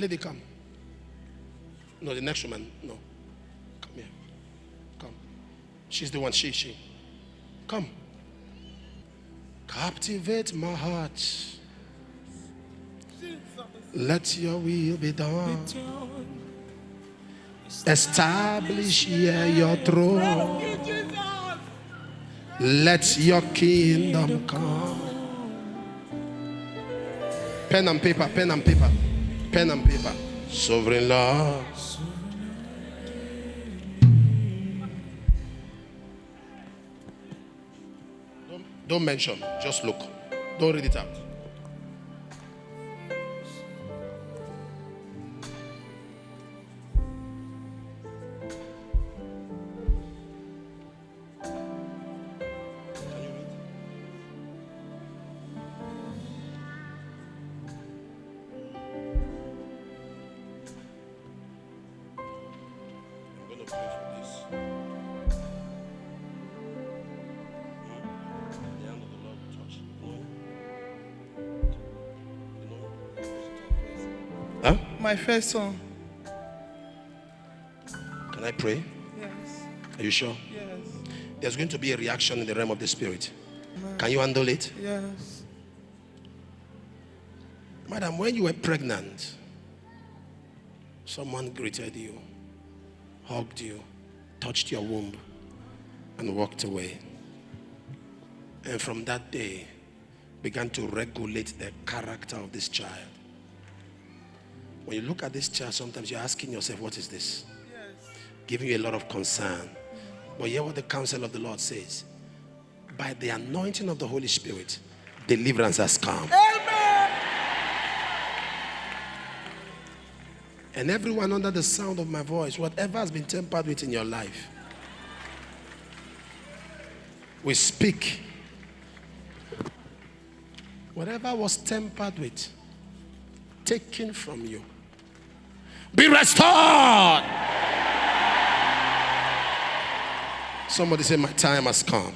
Lady, come. No, the next woman. No. Come here. Come. She's the one. She. Come. Captivate my heart. Let your will be done. Establish here your throne. Let your kingdom come. Pen and paper, pen and paper, pen and paper. Sovereign Lord. Don't mention, just look. Don't read it out. Huh? My first son. Can I pray? Yes. Are you sure? Yes. There's going to be a reaction in the realm of the spirit. Amen. Can you handle it? Yes. Madam, when you were pregnant, someone greeted you, hugged you, touched your womb, and walked away. And from that day, began to regulate the character of this child. When you look at this child, sometimes you're asking yourself, what is this? Yes. Giving you a lot of concern. But hear what the counsel of the Lord says. By the anointing of the Holy Spirit, deliverance has come. Amen. And everyone under the sound of my voice, whatever has been tampered with in your life, we speak. Whatever was tampered with, taken from you, be restored. Somebody say, my time has come.